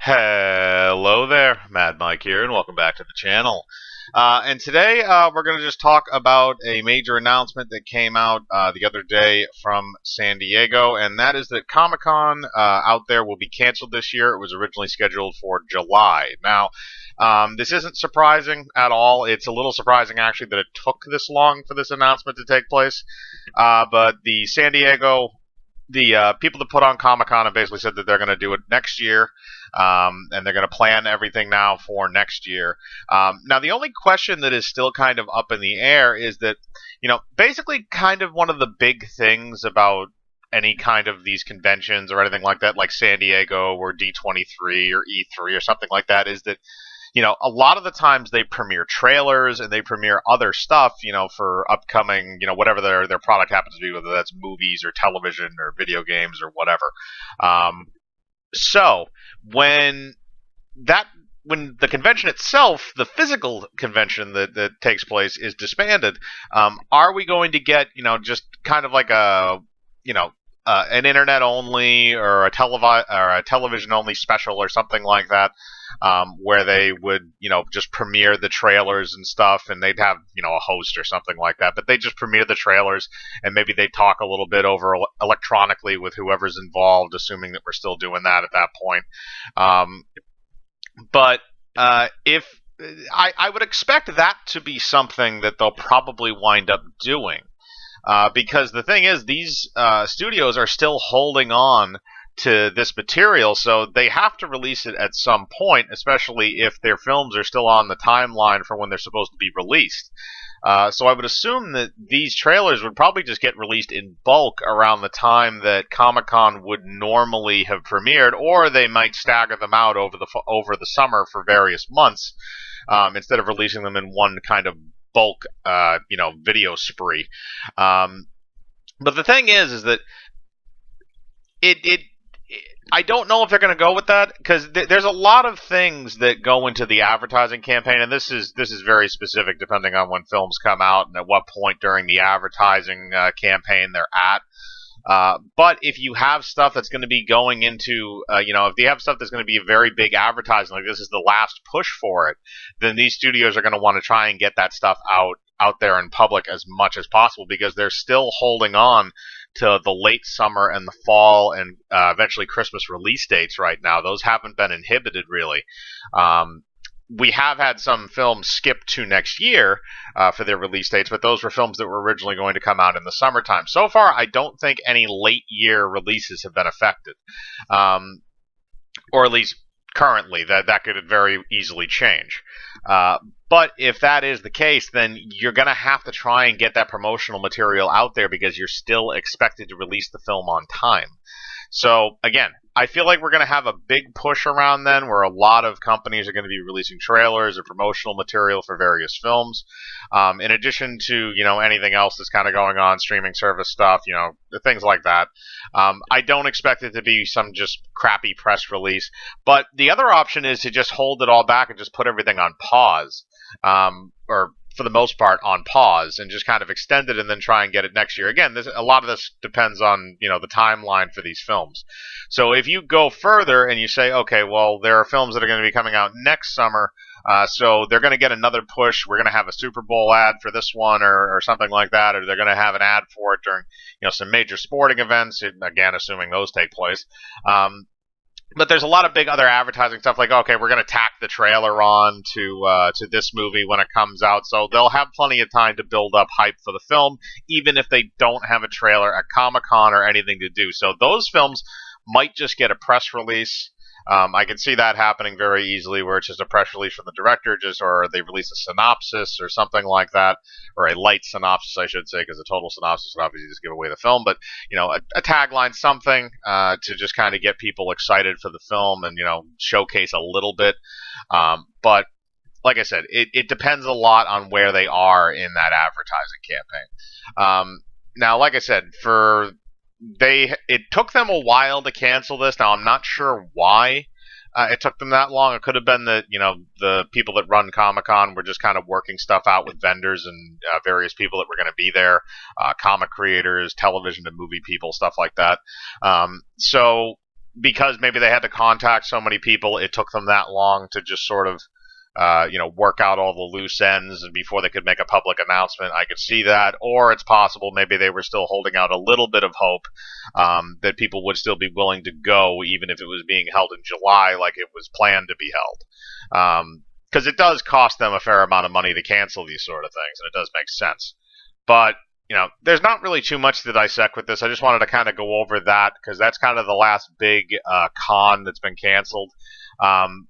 Hello there, Mad Mike here, and welcome back to the channel. And today we're going to just talk about a major announcement that came out the other day from San Diego, and that is that Comic-Con out there will be canceled this year. It was originally scheduled for July. Now, this isn't surprising at all. It's a little surprising, actually, that it took this long for this announcement to take place. But the San Diego people that put on Comic-Con have basically said that they're going to do it next year, and they're going to plan everything now for next year. Now, the only question that is still kind of up in the air is that, basically kind of one of the big things about any kind of these conventions or anything like that, like San Diego or D23 or E3 or something like that, is that a lot of the times they premiere trailers and they premiere other stuff, for upcoming, whatever their product happens to be, whether that's movies or television or video games or whatever. So when the convention itself, the physical convention that takes place, is disbanded, are we going to get, just kind of like an internet only or a television only special or something like that, where they would, just premiere the trailers and stuff, and they'd have, a host or something like that. But they just premiere the trailers, and maybe they talk a little bit over electronically with whoever's involved, assuming that we're still doing that at that point. But if I would expect that to be something that they'll probably wind up doing. Because the thing is, these studios are still holding on to this material, so they have to release it at some point, especially if their films are still on the timeline for when they're supposed to be released. So I would assume that these trailers would probably just get released in bulk around the time that Comic-Con would normally have premiered, or they might stagger them out over the summer for various months, instead of releasing them in one kind of bulk, video spree. But the thing is that I don't know if they're going to go with that, because there's a lot of things that go into the advertising campaign, and this is very specific depending on when films come out and at what point during the advertising campaign they're at. But if you have stuff that's going to be going into, if you have stuff that's going to be a very big advertising, like this is the last push for it, then these studios are going to want to try and get that stuff out there in public as much as possible, because they're still holding on to the late summer and the fall and eventually Christmas release dates right now. Those haven't been inhibited, really. We have had some films skip to next year for their release dates, but those were films that were originally going to come out in the summertime. So far, I don't think any late year releases have been affected, or at least currently. That could very easily change. But if that is the case, then you're going to have to try and get that promotional material out there, because you're still expected to release the film on time. So, again, I feel like we're going to have a big push around then, where a lot of companies are going to be releasing trailers or promotional material for various films. In addition to, anything else that's kind of going on, streaming service stuff, things like that. I don't expect it to be some just crappy press release. But the other option is to just hold it all back and just put everything on pause. Or for the most part on pause, and just kind of extend it and then try and get it next year. Again, a lot of this depends on, the timeline for these films. So if you go further and you say, okay, well, there are films that are going to be coming out next summer, so they're going to get another push. We're going to have a Super Bowl ad for this one, or something like that, or they're going to have an ad for it during, some major sporting events, again, assuming those take place. But there's a lot of big other advertising stuff, like, okay, we're going to tack the trailer on to this movie when it comes out, so they'll have plenty of time to build up hype for the film, even if they don't have a trailer at Comic-Con or anything to do. So those films might just get a press release. I can see that happening very easily, where it's just a press release from the director, or they release a synopsis or something like that, or a light synopsis, I should say, because a total synopsis would obviously just give away the film. But a tagline, something to just kind of get people excited for the film and showcase a little bit. But like I said, it depends a lot on where they are in that advertising campaign. Now, like I said, it took them a while to cancel this. Now, I'm not sure why it took them that long. It could have been that, the people that run Comic-Con were just kind of working stuff out with vendors and various people that were going to be there, comic creators, television and movie people, stuff like that. So because maybe they had to contact so many people, it took them that long to just sort of work out all the loose ends and before they could make a public announcement. I could see that. Or it's possible maybe they were still holding out a little bit of hope that people would still be willing to go, even if it was being held in July like it was planned to be held. Because it does cost them a fair amount of money to cancel these sort of things, and it does make sense. But there's not really too much to dissect with this. I just wanted to kind of go over that because that's kind of the last big con that's been canceled.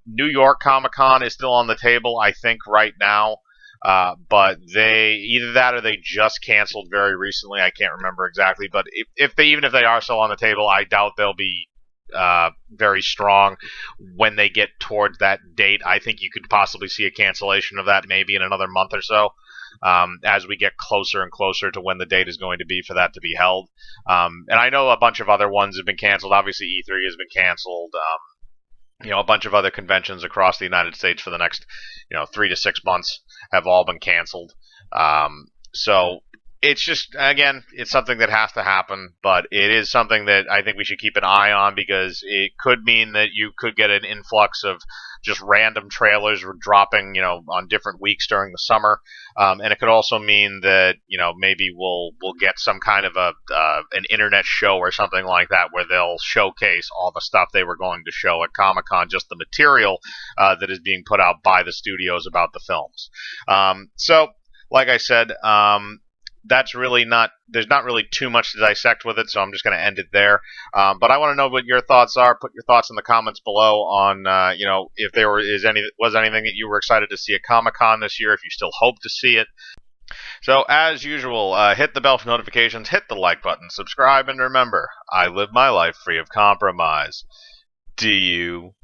New York Comic Con is still on the table, I think, right now. But they either that or they just canceled very recently. I can't remember exactly. But even if they are still on the table, I doubt they'll be very strong when they get towards that date. I think you could possibly see a cancellation of that maybe in another month or so. As we get closer and closer to when the date is going to be for that to be held. And I know a bunch of other ones have been canceled. Obviously, E3 has been canceled. A bunch of other conventions across the United States for the next, 3 to 6 months have all been canceled. So it's just, again, it's something that has to happen, but it is something that I think we should keep an eye on because it could mean that you could get an influx of just random trailers dropping, on different weeks during the summer. And it could also mean that, maybe we'll get some kind of an internet show or something like that where they'll showcase all the stuff they were going to show at Comic-Con, just the material that is being put out by the studios about the films. So, like I said, there's not really too much to dissect with it, so I'm just going to end it there. But I want to know what your thoughts are. Put your thoughts in the comments below on, if there was anything that you were excited to see at Comic-Con this year, if you still hope to see it. So, as usual, hit the bell for notifications, hit the like button, subscribe, and remember, I live my life free of compromise. Do you?